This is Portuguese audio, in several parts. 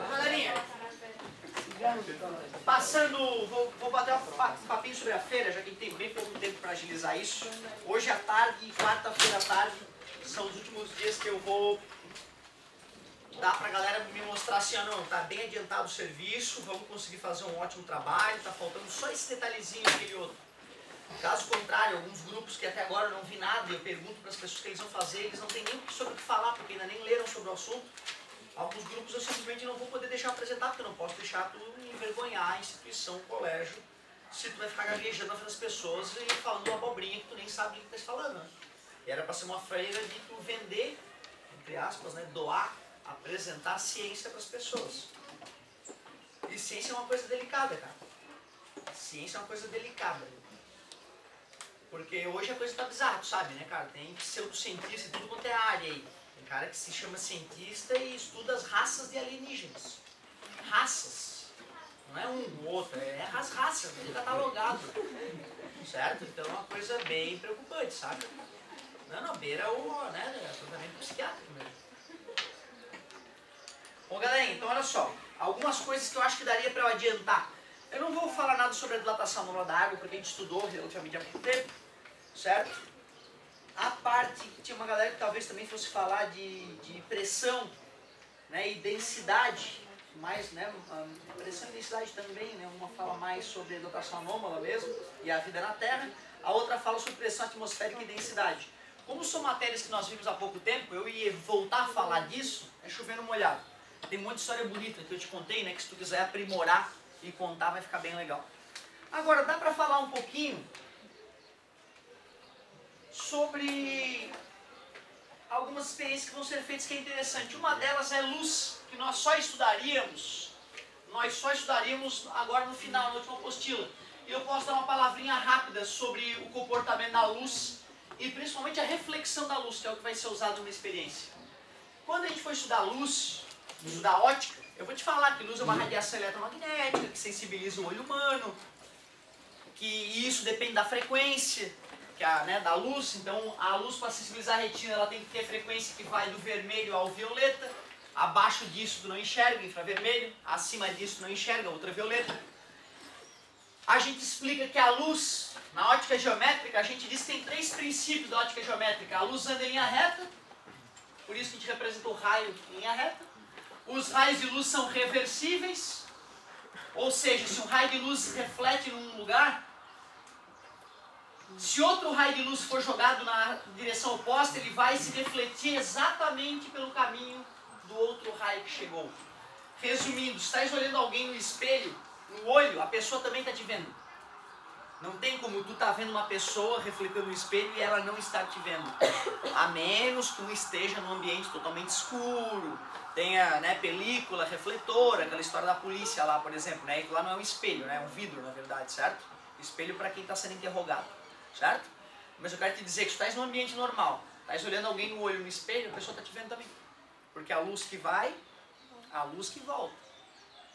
Galerinha, passando, vou bater um papinho sobre a feira, já que a gente tem bem pouco tempo para agilizar isso. Hoje à tarde e quarta-feira à tarde são os últimos dias que eu vou dar pra galera me mostrar assim, ó, não, tá bem adiantado o serviço, vamos conseguir fazer um ótimo trabalho, tá faltando só esse detalhezinho, aquele outro. Caso contrário, alguns grupos que até agora eu não vi nada, e eu pergunto para as pessoas o que eles vão fazer, eles não têm nem sobre o que falar, porque ainda nem leram sobre o assunto. Alguns grupos eu simplesmente não vou poder deixar apresentar, porque eu não posso deixar tu envergonhar a instituição, o colégio, se tu vai ficar gaguejando na frente das pessoas e falando uma abobrinha que tu nem sabe o que tu está falando. Né? E era para ser uma feira de tu vender, entre aspas, né, doar, apresentar ciência para as pessoas. E ciência é uma coisa delicada, cara. Ciência é uma coisa delicada. Porque hoje a coisa tá bizarra, tu sabe, né, cara? Tem pseudocientista em tudo quanto é área aí. Tem cara que se chama cientista e estuda as raças de alienígenas. Raças. Não é um ou outro, é as raças, tudo catalogado. Certo? Então é uma coisa bem preocupante, sabe? Não, beira o, né, tratamento psiquiátrico mesmo. Bom, galerinha, então olha só. Algumas coisas que eu acho que daria para eu adiantar. Eu não vou falar nada sobre a dilatação anômala da água, porque a gente estudou relativamente há pouco tempo, certo? A parte que tinha uma galera que talvez também fosse falar de pressão, né, e densidade, mais, né, pressão e densidade também, né, uma fala mais sobre a dilatação anômala mesmo, e a vida na Terra, a outra fala sobre pressão atmosférica e densidade. Como são matérias que nós vimos há pouco tempo, eu ia voltar a falar disso, é chovendo molhado. Tem um monte de história bonita que eu te contei, né, que se tu quiser aprimorar e contar vai ficar bem legal. Agora, dá para falar um pouquinho sobre algumas experiências que vão ser feitas que é interessante. Uma delas é luz, que nós só estudaríamos agora no final, na última apostila. E eu posso dar uma palavrinha rápida sobre o comportamento da luz e principalmente a reflexão da luz, que é o que vai ser usado numa experiência. Quando a gente for estudar luz, estudar ótica, eu vou te falar que luz é uma radiação eletromagnética que sensibiliza o olho humano, que isso depende da frequência né, da luz. Então a luz, para sensibilizar a retina, ela tem que ter frequência que vai do vermelho ao violeta. Abaixo disso tu não enxerga, infravermelho. Acima disso tu não enxerga, ultravioleta. A gente explica que a luz, na ótica geométrica, a gente diz que tem 3 princípios da ótica geométrica. A luz anda em linha reta, por isso que a gente representa o raio em linha reta. Os raios de luz são reversíveis, ou seja, se um raio de luz reflete num lugar, se outro raio de luz for jogado na direção oposta, ele vai se refletir exatamente pelo caminho do outro raio que chegou. Resumindo, se estás olhando alguém no espelho, no olho, a pessoa também está te vendo. Não tem como tu tá vendo uma pessoa refletendo no espelho e ela não estar te vendo. A menos que tu esteja num ambiente totalmente escuro, tenha, né, película, refletor, aquela história da polícia lá, por exemplo, né? E lá não é um espelho, né? É um vidro, na verdade, certo? Espelho para quem está sendo interrogado, certo? Mas eu quero te dizer que se tu estás num ambiente normal, estás olhando alguém no olho no espelho, a pessoa está te vendo também. Porque a luz que vai, a luz que volta,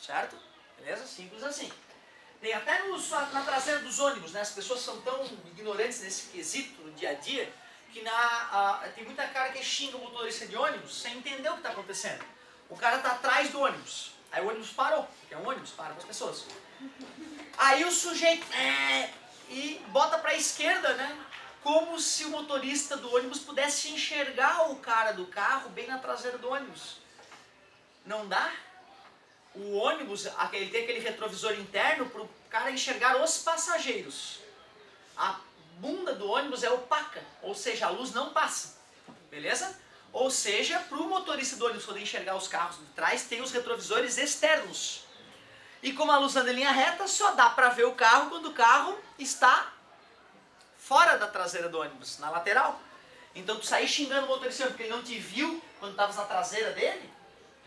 certo? Beleza? Simples assim. Tem até na traseira dos ônibus, né? As pessoas são tão ignorantes nesse quesito no dia a dia, que tem muita cara que xinga o motorista de ônibus sem entender o que está acontecendo. O cara está atrás do ônibus, aí o ônibus parou, porque é um ônibus, para com as pessoas. Aí o sujeito e bota para a esquerda, né? Como se o motorista do ônibus pudesse enxergar o cara do carro bem na traseira do ônibus. Não dá? O ônibus, ele tem aquele retrovisor interno para o cara enxergar os passageiros. A bunda do ônibus é opaca, ou seja, a luz não passa. Beleza? Ou seja, para o motorista do ônibus poder enxergar os carros de trás, tem os retrovisores externos. E como a luz anda em linha reta, só dá para ver o carro quando o carro está fora da traseira do ônibus, na lateral. Então tu sair xingando o motorista porque ele não te viu quando estavas na traseira dele,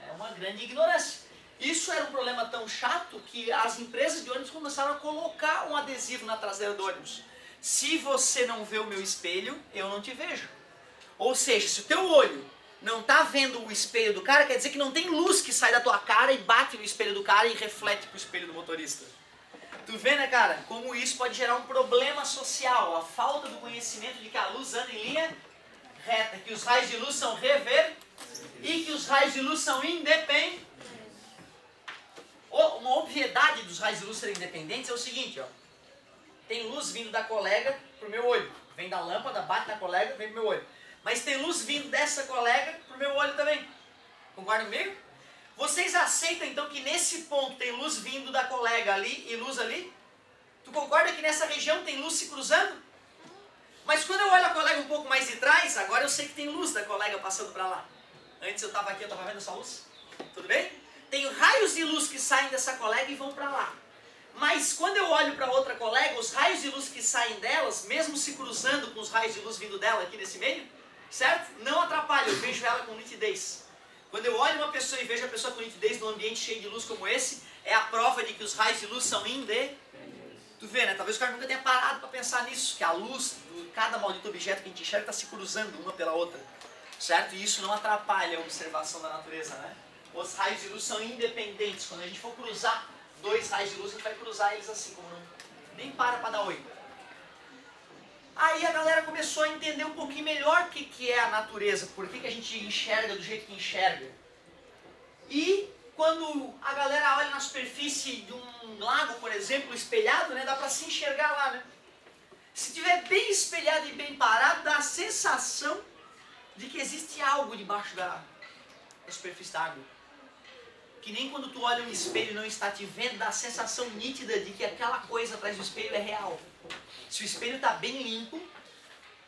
é uma grande ignorância. Isso era um problema tão chato que as empresas de ônibus começaram a colocar um adesivo na traseira do ônibus. Se você não vê o meu espelho, eu não te vejo. Ou seja, se o teu olho não está vendo o espelho do cara, quer dizer que não tem luz que sai da tua cara e bate no espelho do cara e reflete pro espelho do motorista. Tu vê, né, cara, como isso pode gerar um problema social, a falta do conhecimento de que a luz anda em linha reta, que os raios de luz são e que os os raios de luz são independentes. Uma obviedade dos raios de luz serem independentes é o seguinte, ó. Tem luz vindo da colega pro meu olho. Vem da lâmpada, bate na colega, vem pro meu olho. Mas tem luz vindo dessa colega pro meu olho também. Concordam comigo? Vocês aceitam então que nesse ponto tem luz vindo da colega ali e luz ali? Tu concorda que nessa região tem luz se cruzando? Mas quando eu olho a colega um pouco mais de trás, agora eu sei que tem luz da colega passando para lá. Antes eu estava aqui, eu estava vendo essa luz. Tudo bem? Tem raios de luz que saem dessa colega e vão para lá. Mas quando eu olho para outra colega, os raios de luz que saem delas, mesmo se cruzando com os raios de luz vindo dela aqui nesse meio, certo? Não atrapalha, eu vejo ela com nitidez. Quando eu olho uma pessoa e vejo a pessoa com nitidez num ambiente cheio de luz como esse, é a prova de que os raios de luz são independentes. Tu vê, né? Talvez o cara nunca tenha parado para pensar nisso, que a luz de cada maldito objeto que a gente enxerga está se cruzando uma pela outra, certo? E isso não atrapalha a observação da natureza, né? Os raios de luz são independentes. Quando a gente for cruzar dois raios de luz, a gente vai cruzar eles assim, como não, nem para dar oi. Aí a galera começou a entender um pouquinho melhor o que é a natureza, por que a gente enxerga do jeito que enxerga. E quando a galera olha na superfície de um lago, por exemplo, espelhado, né, dá para se enxergar lá, né? Se tiver bem espelhado e bem parado, dá a sensação de que existe algo debaixo da superfície da água. Que nem quando tu olha um espelho e não está te vendo, dá a sensação nítida de que aquela coisa atrás do espelho é real. Se o espelho está bem limpo,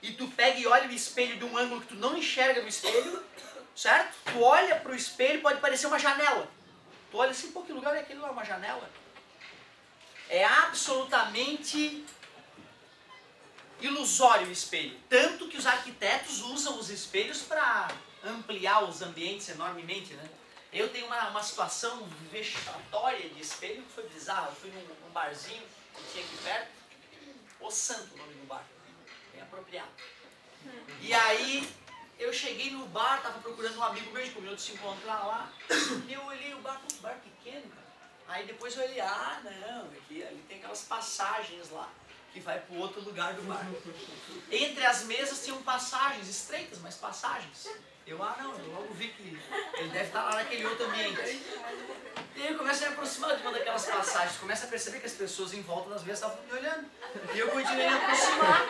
e tu pega e olha o espelho de um ângulo que tu não enxerga no espelho, certo? Tu olha para o espelho, pode parecer uma janela. Tu olha assim, pô, que lugar é aquele lá, uma janela? É absolutamente ilusório o espelho. Tanto que os arquitetos usam os espelhos para ampliar os ambientes enormemente, né? Eu tenho uma situação vexatória de espelho que foi bizarra. Eu fui num barzinho que tinha aqui perto. O Santo, o nome do bar. Bem apropriado. E aí eu cheguei no bar, tava procurando um amigo meu, de combinou de se encontrar lá. E eu olhei o bar, um bar pequeno, cara. Aí depois eu olhei, não, aqui, ali tem aquelas passagens lá, que vai para o outro lugar do bar. Entre as mesas tinham passagens, estreitas, mas passagens. Eu logo vi que ele deve estar lá naquele outro ambiente. E aí eu começo a me aproximar de uma daquelas passagens, começo a perceber que as pessoas em volta das mesas estavam me olhando. E eu continuei a me aproximar.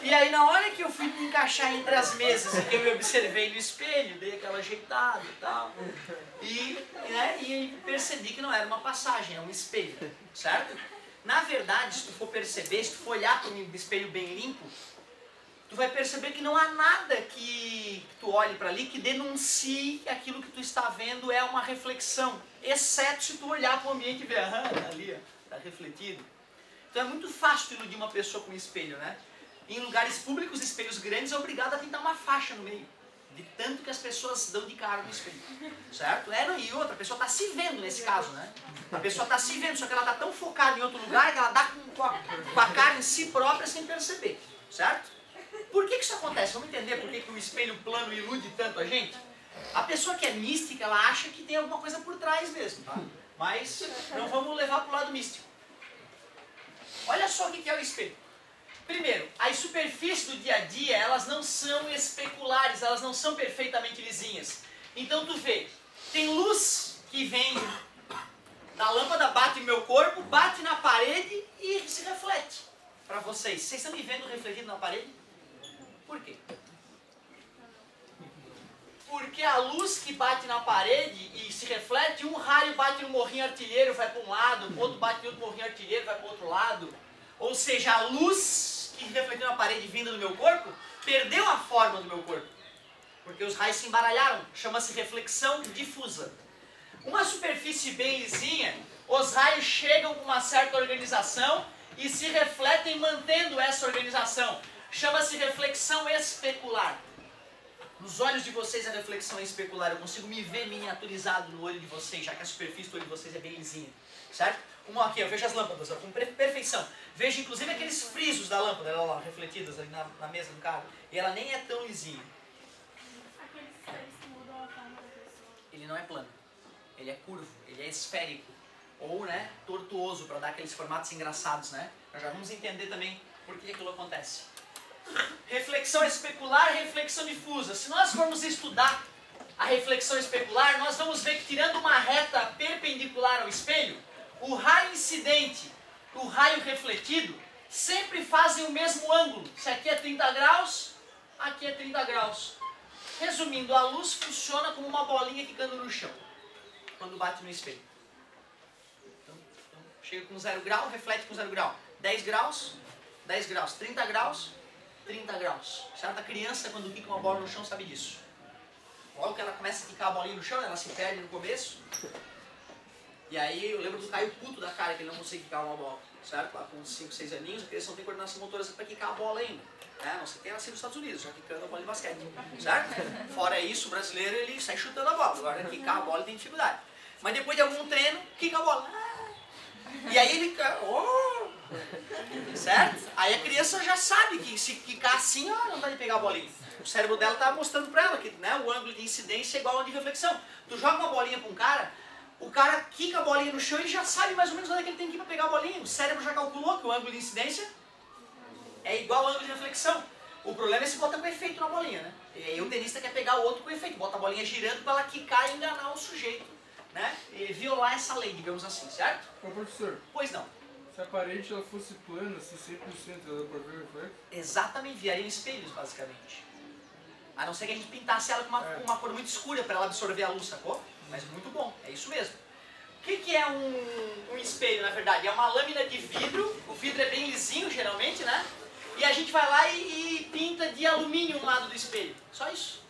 E aí na hora que eu fui me encaixar entre as mesas, e que eu me observei no espelho, dei aquela ajeitada e tal, e percebi que não era uma passagem, é um espelho, certo? Na verdade, se tu for perceber, se tu for olhar para um espelho bem limpo, tu vai perceber que não há nada que tu olhe para ali que denuncie que aquilo que tu está vendo é uma reflexão, exceto se tu olhar para o ambiente e ver, ali, está refletido. Então é muito fácil tu iludir uma pessoa com um espelho, né? Em lugares públicos, espelhos grandes, é obrigado a pintar uma faixa no meio, de tanto que as pessoas dão de cara no espelho, certo? E outra, a pessoa está se vendo nesse caso, né? A pessoa está se vendo, só que ela está tão focada em outro lugar que ela dá com a cara em si própria sem perceber, certo? Por que isso acontece? Vamos entender por que o espelho plano ilude tanto a gente? A pessoa que é mística, ela acha que tem alguma coisa por trás mesmo, tá? Mas não vamos levar para o lado místico. Olha só o que é o espelho. Primeiro, as superfícies do dia a dia, elas não são especulares, elas não são perfeitamente lisinhas. Então tu vê, tem luz que vem da lâmpada, bate no meu corpo, bate na parede e se reflete para vocês. Vocês estão me vendo refletido na parede? Por quê? Porque a luz que bate na parede e se reflete, um raio bate no morrinho artilheiro, vai para um lado, outro bate no outro morrinho artilheiro, vai para o outro lado. Ou seja, a luz que refletiu na parede vinda do meu corpo, perdeu a forma do meu corpo. Porque os raios se embaralharam, chama-se reflexão difusa. Uma superfície bem lisinha, os raios chegam com uma certa organização e se refletem mantendo essa organização. Chama-se reflexão especular. Nos olhos de vocês a reflexão é especular. Eu consigo me ver miniaturizado no olho de vocês, já que a superfície do olho de vocês é bem lisinha. Certo? Aqui, eu vejo as lâmpadas com perfeição. Vejo inclusive aqueles frisos da lâmpada, ela lá, refletidas ali na mesa do carro. E ela nem é tão lisinha. Aqueles espelhos que mudam a forma da pessoa. Ele não é plano. Ele é curvo, ele é esférico. Ou, né, tortuoso, para dar aqueles formatos engraçados, né? Nós já vamos entender também por que aquilo acontece. Reflexão especular, reflexão difusa. Se nós formos estudar a reflexão especular, nós vamos ver que tirando uma reta perpendicular ao espelho, o raio incidente e o raio refletido sempre fazem o mesmo ângulo. Se aqui é 30 graus, aqui é 30 graus. Resumindo, a luz funciona como uma bolinha quicando no chão, quando bate no espelho. Então, chega com 0 grau, reflete com 0 grau. 10 graus, 10 graus. 30 graus, 30 graus. Certo? A criança, quando quica uma bola no chão, sabe disso. Logo que ela começa a quicar a bolinha no chão, ela se perde no começo. E aí eu lembro do Caio puto da cara, que ele não consegue quicar uma bola. Certo? Lá com 5, 6 aninhos, a criança não tem coordenação motora para quicar a bola ainda. Não sei quem nasceu nos Estados Unidos, já quicando a bola de basquete. Certo? Fora isso, o brasileiro ele sai chutando a bola. Agora quicar a bola ele tem dificuldade. Mas depois de algum treino, quica a bola. E aí ele fica... Certo? Aí a criança já sabe que se quicar assim, não dá de pegar a bolinha. O cérebro dela está mostrando para ela que, né, o ângulo de incidência é igual ao de reflexão. Tu joga uma bolinha para um cara, o cara quica a bolinha no chão e já sabe mais ou menos onde é que ele tem que ir para pegar a bolinha. O cérebro já calculou que o ângulo de incidência é igual ao ângulo de reflexão. O problema é se bota com efeito na bolinha, né? E aí o tenista quer pegar o outro com efeito, bota a bolinha girando para ela quicar e enganar o sujeito, né? E violar essa lei, digamos assim, certo? Ô professor, Pois não. se a parede ela fosse plana, assim, 100%, ela dá pra ver o reflexo? Exatamente, viriam espelhos, basicamente. A não ser que a gente pintasse ela com uma cor muito escura para ela absorver a luz, sacou? Mas muito bom, é isso mesmo. O que é um espelho, na verdade? É uma lâmina de vidro, o vidro é bem lisinho, geralmente, né? E a gente vai lá e pinta de alumínio um lado do espelho, só isso.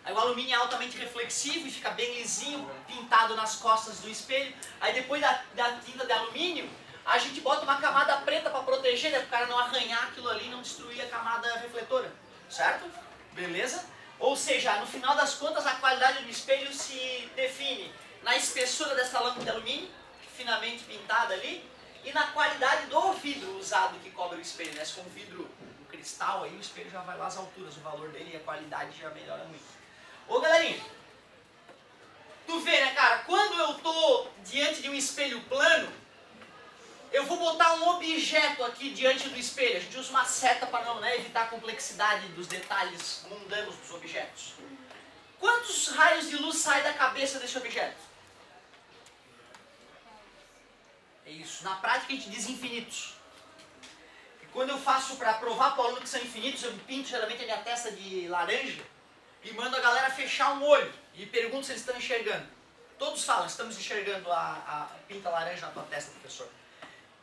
Aí o alumínio é altamente reflexivo e fica bem lisinho, pintado nas costas do espelho. Aí depois da tinta de alumínio, a gente bota uma camada preta para proteger, né, para o cara não arranhar aquilo ali e não destruir a camada refletora, certo? Beleza? Ou seja, no final das contas, a qualidade do espelho se define na espessura dessa lâmina de alumínio, finamente pintada ali, e na qualidade do vidro usado que cobre o espelho, né? Se for um vidro cristal, aí o espelho já vai lá às alturas, o valor dele e a qualidade já melhora muito. Ô galerinha, tu vê, né, cara, quando eu tô diante de um espelho plano, eu vou botar um objeto aqui diante do espelho. A gente usa uma seta para não, né, evitar a complexidade dos detalhes mundanos dos objetos. Quantos raios de luz saem da cabeça desse objeto? É isso. Na prática a gente diz infinitos. E quando eu faço para provar para o aluno que são infinitos, eu pinto geralmente a minha testa de laranja e mando a galera fechar um olho e pergunto se eles estão enxergando. Todos falam, estamos enxergando a pinta laranja na tua testa, professor.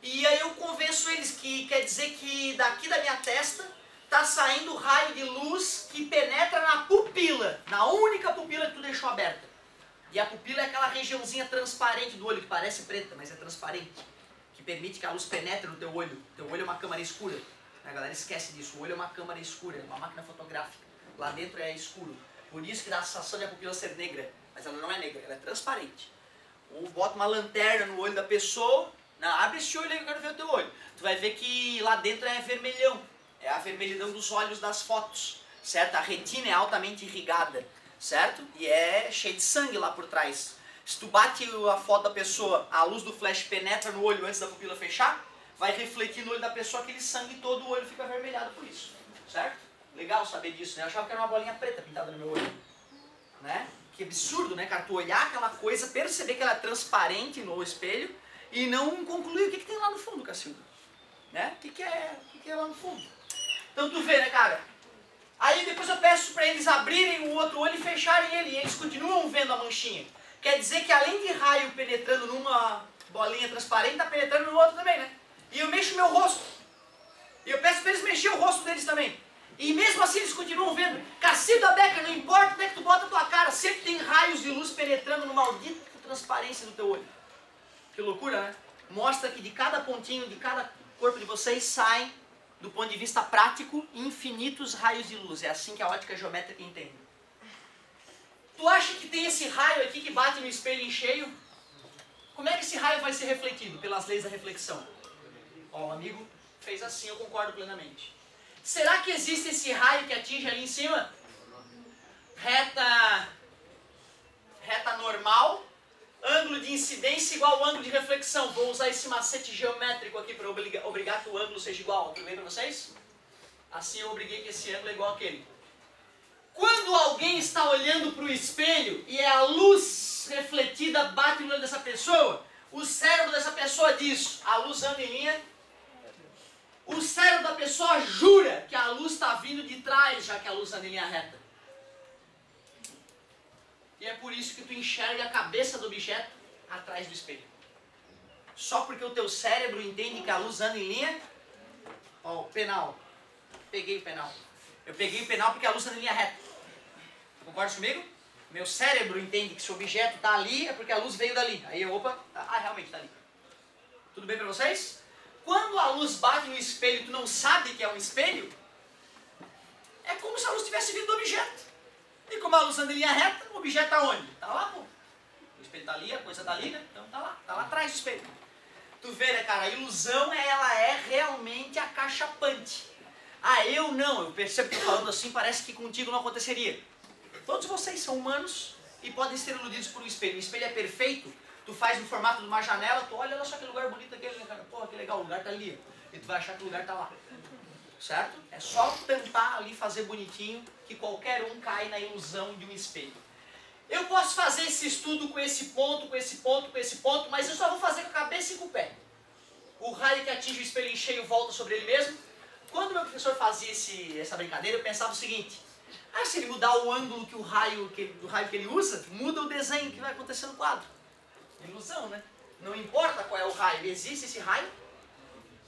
E aí eu convenço eles que quer dizer que daqui da minha testa está saindo raio de luz que penetra na pupila, na única pupila que tu deixou aberta. E a pupila é aquela regiãozinha transparente do olho, que parece preta, mas é transparente, que permite que a luz penetre no teu olho. Teu olho é uma câmara escura, a galera esquece disso, o olho é uma câmara escura, é uma máquina fotográfica. Lá dentro é escuro, por isso que dá a sensação de a pupila ser negra, mas ela não é negra, ela é transparente. Ou bota uma lanterna no olho da pessoa, abre esse olho aí que eu quero ver o teu olho. Tu vai ver que lá dentro é vermelhão. É a vermelhidão dos olhos das fotos, certo? A retina é altamente irrigada, certo? E é cheio de sangue lá por trás. Se tu bate a foto da pessoa, a luz do flash penetra no olho antes da pupila fechar, vai refletir no olho da pessoa aquele sangue todo, o olho fica avermelhado por isso, certo? Legal saber disso, né? Eu achava que era uma bolinha preta pintada no meu olho, né? Que absurdo, né, cara? Tu olhar aquela coisa, perceber que ela é transparente no espelho, e não concluir o que tem lá no fundo, Cacilda. Né? O que é lá no fundo. Então tu vê, né, cara? Aí depois eu peço para eles abrirem o outro olho e fecharem ele. E eles continuam vendo a manchinha. Quer dizer que além de raio penetrando numa bolinha transparente, tá penetrando no outro também, né? E eu mexo meu rosto. E eu peço para eles mexer o rosto deles também. E mesmo assim eles continuam vendo. Cacilda Becker, não importa onde é que tu bota a tua cara, sempre tem raios de luz penetrando no maldito transparência do teu olho. Que loucura, né? Mostra que de cada pontinho, de cada corpo de vocês saem, do ponto de vista prático, infinitos raios de luz. É assim que a ótica geométrica entende. Tu acha que tem esse raio aqui que bate no espelho em cheio? Como é que esse raio vai ser refletido pelas leis da reflexão? Ó, o amigo fez assim, eu concordo plenamente. Será que existe esse raio que atinge ali em cima? Reta normal. Ângulo de incidência igual ao ângulo de reflexão. Vou usar esse macete geométrico aqui para obrigar que o ângulo seja igual. Tudo bem para vocês? Assim eu obriguei que esse ângulo é igual àquele. Quando alguém está olhando para o espelho e a luz refletida bate no olho dessa pessoa, o cérebro dessa pessoa diz, a luz anda em linha. O cérebro da pessoa jura que a luz está vindo de trás, já que a luz anda em linha reta. E é por isso que tu enxerga a cabeça do objeto atrás do espelho. Só porque o teu cérebro entende que a luz anda em linha. Ó, o penal. Peguei o penal. Eu peguei o penal porque a luz anda em linha reta. Concorda comigo? Meu cérebro entende que se o objeto está ali é porque a luz veio dali. Aí eu, opa, realmente está ali. Tudo bem para vocês? Quando a luz bate no espelho e tu não sabe que é um espelho, é como se a luz tivesse vindo do objeto. E como a luz anda em linha reta, o objeto está onde? Está lá, pô. O espelho está ali, a coisa está ali, né? Então está lá atrás do espelho. Tu vê, né, cara, a ilusão, ela é realmente acachapante. Eu não, eu percebo que eu falando assim, parece que contigo não aconteceria. Todos vocês são humanos e podem ser iludidos por um espelho. O espelho é perfeito, tu faz no formato de uma janela, tu olha só que lugar bonito aquele, né, cara? Porra, que legal, o lugar está ali. E tu vai achar que o lugar está lá. Certo? É só tentar ali fazer bonitinho que qualquer um cai na ilusão de um espelho. Eu posso fazer esse estudo com esse ponto, com esse ponto, com esse ponto, mas eu só vou fazer com a cabeça e com o pé. O raio que atinge o espelho em cheio volta sobre ele mesmo. Quando meu professor fazia essa brincadeira, eu pensava o seguinte: se ele mudar o ângulo que do raio que ele usa, muda o desenho que vai acontecer no quadro. Ilusão, né? Não importa qual é o raio, existe esse raio?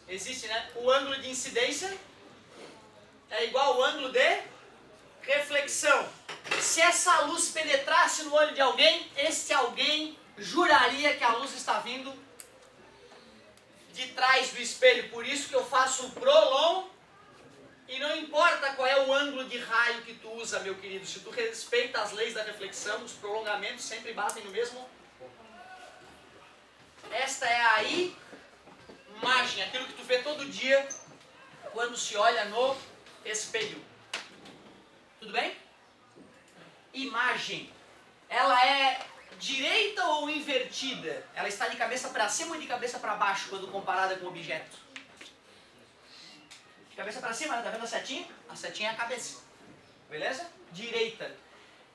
Existe, né? O ângulo de incidência é igual ao ângulo de reflexão. Se essa luz penetrasse no olho de alguém, esse alguém juraria que a luz está vindo de trás do espelho. Por isso que eu faço o prolong, e não importa qual é o ângulo de raio que tu usa, meu querido, se tu respeita as leis da reflexão, os prolongamentos sempre batem no mesmo. Esta é a imagem, aquilo que tu vê todo dia quando se olha no espelho. Tudo bem? Imagem. Ela é direita ou invertida? Ela está de cabeça para cima ou de cabeça para baixo quando comparada com o objeto? De cabeça para cima, né? Tá vendo a setinha? A setinha é a cabeça. Beleza? Direita.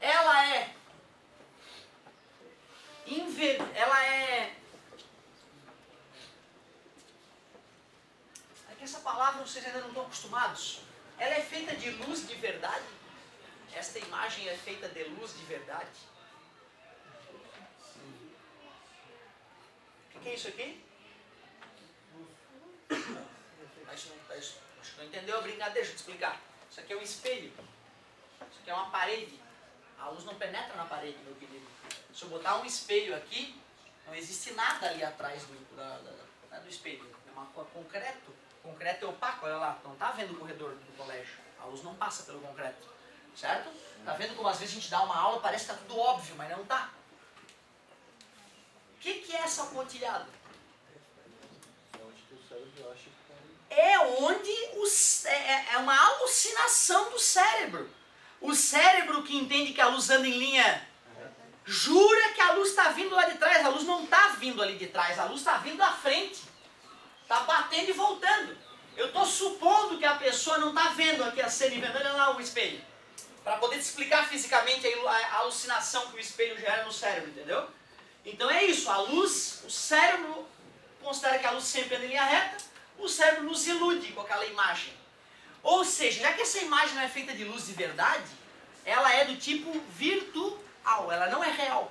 Ela é É que essa palavra vocês ainda não estão acostumados. Ela é feita de luz de verdade? Esta imagem é feita de luz de verdade? O que é isso aqui? Acho que não entendeu a brincadeira, deixa eu te explicar. Isso aqui é um espelho. Isso aqui é uma parede. A luz não penetra na parede, meu querido. Se eu botar um espelho aqui, não existe nada ali atrás do espelho. É uma concreto. O concreto é opaco, olha lá. Não está vendo o corredor do colégio. A luz não passa pelo concreto. Certo? Está vendo como às vezes a gente dá uma aula, parece que está tudo óbvio, mas não está. O que é essa pontilhada? É onde é uma alucinação do cérebro. O cérebro que entende que a luz anda em linha jura que a luz está vindo lá de trás. A luz não está vindo ali de trás, a luz está vindo da frente. Está batendo e voltando. Eu estou supondo que a pessoa não está vendo aqui a cena e vendo, olha lá o espelho. Para poder te explicar fisicamente a alucinação que o espelho gera no cérebro, entendeu? Então é isso, a luz, o cérebro considera que a luz sempre anda em linha reta, o cérebro nos ilude com aquela imagem. Ou seja, já que essa imagem não é feita de luz de verdade, ela é do tipo virtual, ela não é real.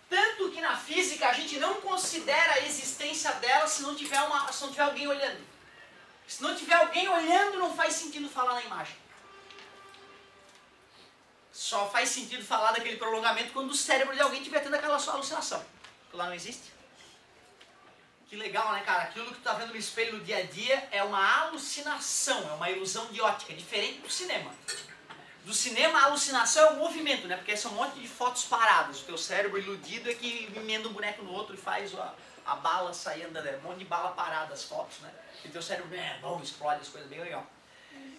Tanto que na física a gente não considera a existência dela se não tiver alguém olhando. Se não tiver alguém olhando, não faz sentido falar na imagem. Só faz sentido falar daquele prolongamento quando o cérebro de alguém estiver tendo aquela sua alucinação. Que lá não existe. Que legal, né, cara? Aquilo que tu tá vendo no espelho no dia a dia é uma alucinação, é uma ilusão de ótica, diferente do cinema. Do cinema, a alucinação é o movimento, né? Porque são um monte de fotos paradas. O teu cérebro iludido é que emenda um boneco no outro e faz a bala sair andando. É um monte de bala parada, as fotos, né? E o teu cérebro, explode, as coisas bem legal.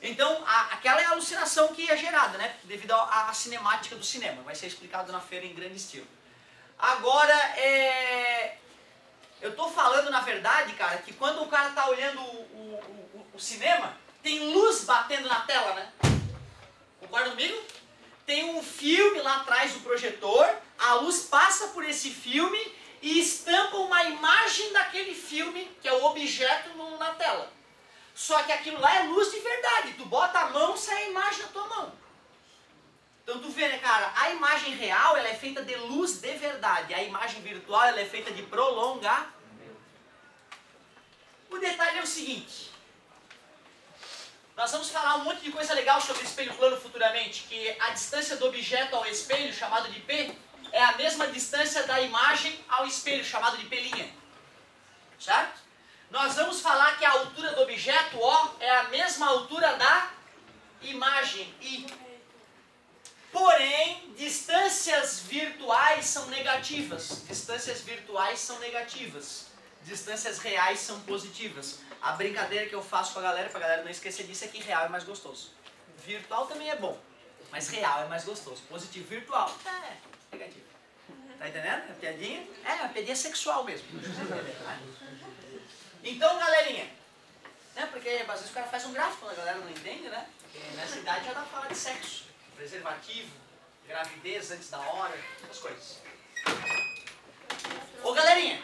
Então, aquela é a alucinação que é gerada, né? Devido à cinemática do cinema. Vai ser explicado na feira em grande estilo. Agora, eu tô falando, na verdade, cara, que quando o cara tá olhando o cinema, tem luz batendo na tela, né? Concorda comigo? Tem um filme lá atrás do projetor, a luz passa por esse filme e estampa uma imagem daquele filme, que é o objeto na tela. Só que aquilo lá é luz de verdade. Tu bota a mão, sai a imagem na tua mão. Então tu vê, né, cara? A imagem real, ela é feita de luz de verdade. A imagem virtual, ela é feita de prolongamento. O detalhe é o seguinte. Nós vamos falar um monte de coisa legal sobre espelho plano futuramente, que a distância do objeto ao espelho, chamado de P, é a mesma distância da imagem ao espelho, chamado de P'. Certo? Nós vamos falar que a altura do objeto, O, é a mesma altura da imagem, I. Porém, distâncias virtuais são negativas. Distâncias virtuais são negativas. Distâncias reais são positivas. A brincadeira que eu faço com a galera, pra galera não esquecer disso, é que real é mais gostoso. Virtual também é bom, mas real é mais gostoso. Positivo, virtual, negativo. Tá entendendo? A piadinha? É, a piadinha sexual mesmo. Então, galerinha, né, porque às vezes o cara faz um gráfico, a galera não entende, né? Porque nessa idade já dá pra falar de sexo, preservativo, gravidez antes da hora, essas coisas. Ô, galerinha,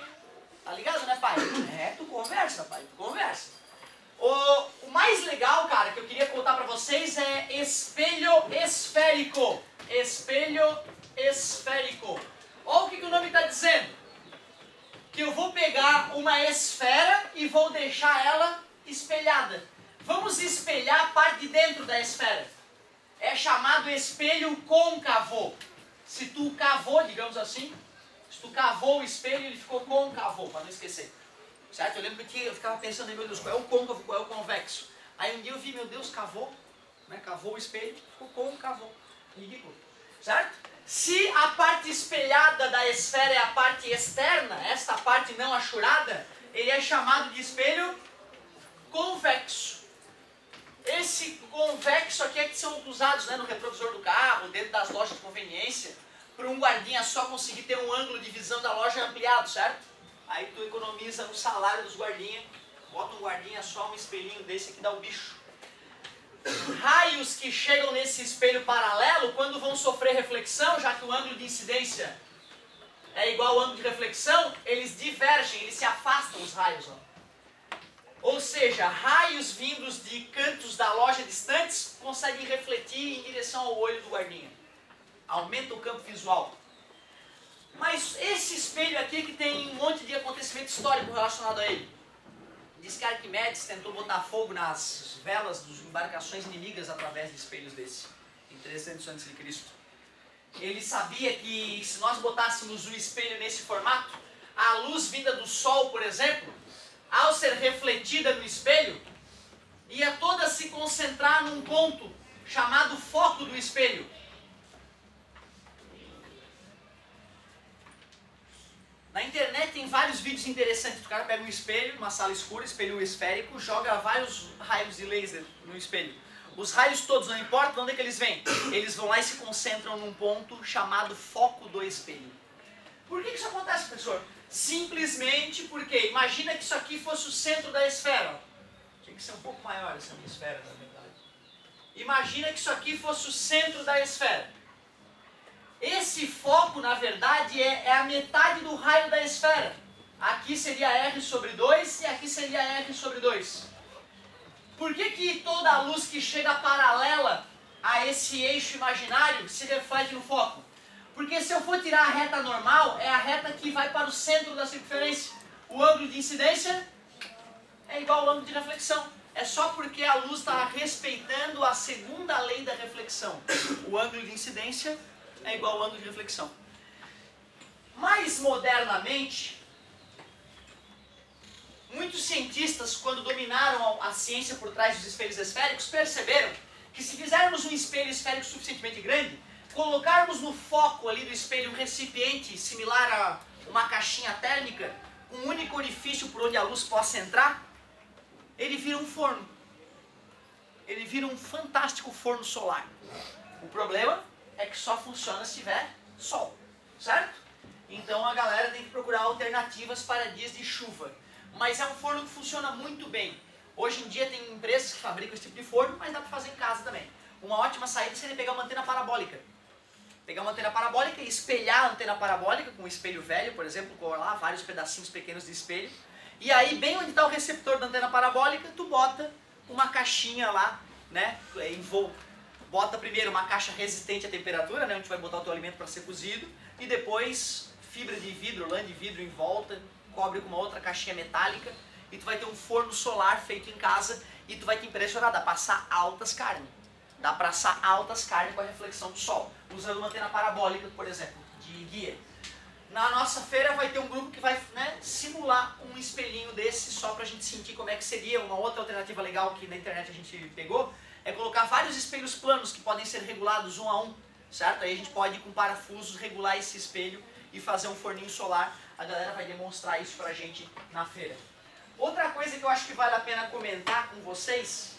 tá ligado, né, pai? É, tu conversa, pai, tu conversa. O mais legal, cara, que eu queria contar pra vocês é espelho esférico. Espelho esférico. Olha o que o nome está dizendo. Que eu vou pegar uma esfera e vou deixar ela espelhada. Vamos espelhar a parte de dentro da esfera. É chamado espelho côncavo. Se tu cavou, digamos assim, se tu cavou o espelho, ele ficou côncavo, para não esquecer. Certo? Eu lembro que eu ficava pensando, meu Deus, qual é o côncavo, qual é o convexo? Aí um dia eu vi, meu Deus, cavou, né? Cavou o espelho, ficou côncavo. Ridículo. Certo? Se a parte espelhada da esfera é a parte externa, esta parte não achurada, ele é chamado de espelho convexo. Esse convexo aqui é que são usados, né, no retrovisor do carro, dentro das lojas de conveniência, para um guardinha só conseguir ter um ângulo de visão da loja ampliado, certo? Aí tu economiza no salário dos guardinhas, bota um guardinha só, um espelhinho desse aqui dá o bicho. Raios que chegam nesse espelho paralelo, quando vão sofrer reflexão, já que o ângulo de incidência é igual ao ângulo de reflexão, eles divergem, eles se afastam os raios. Ó. Ou seja, raios vindos de cantos da loja distantes conseguem refletir em direção ao olho do guardinha. Aumenta o campo visual. Mas esse espelho aqui que tem um monte de acontecimento histórico relacionado a ele. Diz que Arquimedes tentou botar fogo nas velas das embarcações inimigas através de espelhos desse, em 300 a.C. Ele sabia que se nós botássemos o espelho nesse formato, a luz vinda do sol, por exemplo, ao ser refletida no espelho, ia toda se concentrar num ponto chamado foco do espelho. Na internet tem vários vídeos interessantes. O cara pega um espelho, uma sala escura, espelho esférico, joga vários raios de laser no espelho. Os raios todos, não importa de onde é que eles vêm, eles vão lá e se concentram num ponto chamado foco do espelho. Por que isso acontece, professor? Simplesmente porque, imagina que isso aqui fosse o centro da esfera. Tinha que ser um pouco maior essa minha esfera, na verdade. Imagina que isso aqui fosse o centro da esfera. Esse foco, na verdade, é a metade do raio da esfera. Aqui seria R sobre 2 e aqui seria R sobre 2. Por que toda a luz que chega paralela a esse eixo imaginário se reflete no foco? Porque se eu for tirar a reta normal, é a reta que vai para o centro da circunferência. O ângulo de incidência é igual ao ângulo de reflexão. É só porque a luz está respeitando a segunda lei da reflexão. O ângulo de incidência é igual ao ângulo de reflexão. Mais modernamente, muitos cientistas, quando dominaram a ciência por trás dos espelhos esféricos, perceberam que se fizermos um espelho esférico suficientemente grande, colocarmos no foco ali do espelho um recipiente similar a uma caixinha térmica, um único orifício por onde a luz possa entrar, ele vira um forno. Ele vira um fantástico forno solar. O problema é que só funciona se tiver sol, certo? Então a galera tem que procurar alternativas para dias de chuva. Mas é um forno que funciona muito bem. Hoje em dia tem empresas que fabricam esse tipo de forno, mas dá para fazer em casa também. Uma ótima saída seria pegar uma antena parabólica. Pegar uma antena parabólica e espelhar a antena parabólica com um espelho velho, por exemplo, colar vários pedacinhos pequenos de espelho. E aí, bem onde está o receptor da antena parabólica, tu bota uma caixinha lá, né, bota primeiro uma caixa resistente à temperatura, né, onde vai botar o teu alimento para ser cozido, e depois fibra de vidro, lã de vidro em volta, cobre com uma outra caixinha metálica, e tu vai ter um forno solar feito em casa, e tu vai te impressionar, dá para assar altas carnes. Dá para assar altas carnes com a reflexão do sol, usando uma antena parabólica, por exemplo, de guia. Na nossa feira vai ter um grupo que vai, né, simular um espelhinho desse, só para a gente sentir como é que seria. Uma outra alternativa legal que na internet a gente pegou, é colocar vários espelhos planos que podem ser regulados um a um, certo? Aí a gente pode, com parafusos, regular esse espelho e fazer um forninho solar. A galera vai demonstrar isso pra gente na feira. Outra coisa que eu acho que vale a pena comentar com vocês,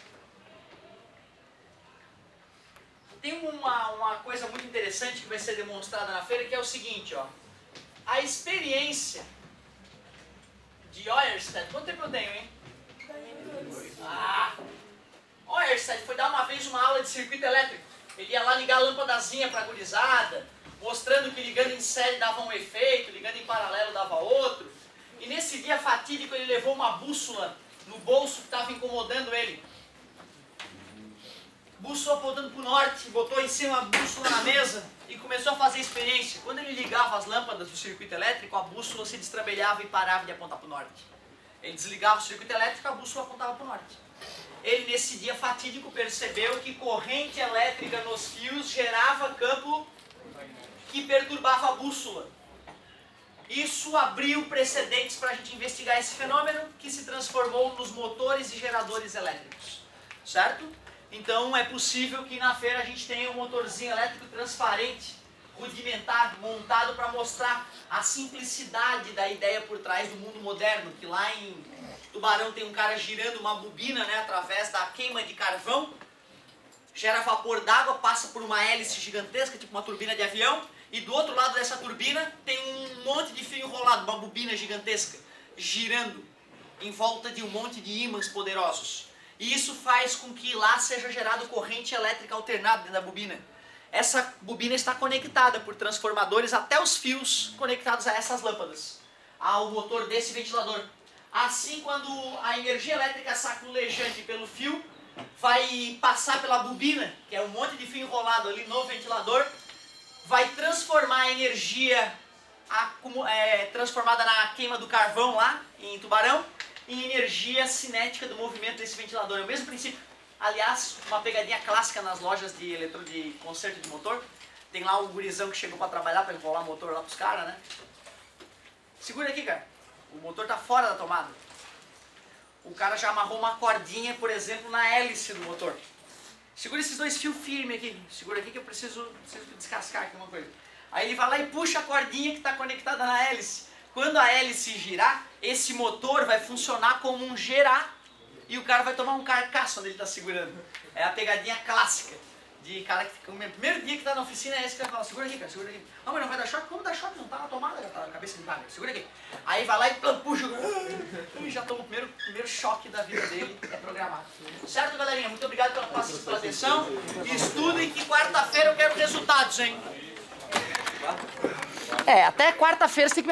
tem uma coisa muito interessante que vai ser demonstrada na feira, que é o seguinte, ó. A experiência de Øyersted, quanto tempo eu tenho, hein? Øyersted foi dar uma vez uma aula de circuito elétrico. Ele ia lá ligar a lâmpadazinha para a gurizada, mostrando que ligando em série dava um efeito, ligando em paralelo dava outro. E nesse dia fatídico ele levou uma bússola no bolso que estava incomodando ele. Bússola apontando para o norte, botou em cima a bússola na mesa e começou a fazer a experiência. Quando ele ligava as lâmpadas do circuito elétrico, a bússola se destrambelhava e parava de apontar para o norte. Ele desligava o circuito elétrico, a bússola apontava para o norte. Ele, nesse dia fatídico, percebeu que corrente elétrica nos fios gerava campo que perturbava a bússola. Isso abriu precedentes para a gente investigar esse fenômeno, que se transformou nos motores e geradores elétricos. Certo? Então é possível que na feira a gente tenha um motorzinho elétrico transparente, rudimentar, montado para mostrar a simplicidade da ideia por trás do mundo moderno, que lá em Tubarão tem um cara girando uma bobina, né, através da queima de carvão, gera vapor d'água, passa por uma hélice gigantesca, tipo uma turbina de avião, e do outro lado dessa turbina tem um monte de fio enrolado, uma bobina gigantesca, girando em volta de um monte de ímãs poderosos. E isso faz com que lá seja gerada corrente elétrica alternada dentro da bobina. Essa bobina está conectada por transformadores até os fios conectados a essas lâmpadas, ao motor desse ventilador. Assim, quando a energia elétrica saculejante pelo fio vai passar pela bobina, que é um monte de fio enrolado ali no ventilador, vai transformar a energia transformada na queima do carvão lá em Tubarão em energia cinética do movimento desse ventilador. É o mesmo princípio. Aliás, uma pegadinha clássica nas lojas de conserto de motor. Tem lá um gurizão que chegou para trabalhar, para enrolar motor lá pros caras, né? Segura aqui, cara. O motor tá fora da tomada. O cara já amarrou uma cordinha, por exemplo, na hélice do motor. Segura esses dois fios firmes aqui. Segura aqui que eu preciso descascar aqui uma coisa. Aí ele vai lá e puxa a cordinha que está conectada na hélice. Quando a hélice girar, esse motor vai funcionar como um gerar e o cara vai tomar um carcaço onde ele está segurando. É a pegadinha clássica de cara que fica... O primeiro dia que está na oficina é esse que vai falar, segura aqui, cara, segura aqui. Ah, mas não vai dar choque? Como dá choque? Não está na tomada, já está na cabeça de vaga. Segura aqui. Aí vai lá e puxa e já toma o primeiro choque da vida dele, é programado. Certo, galerinha? Muito obrigado pela atenção. Estudem que quarta-feira eu quero resultados, hein? Até quarta-feira você tem que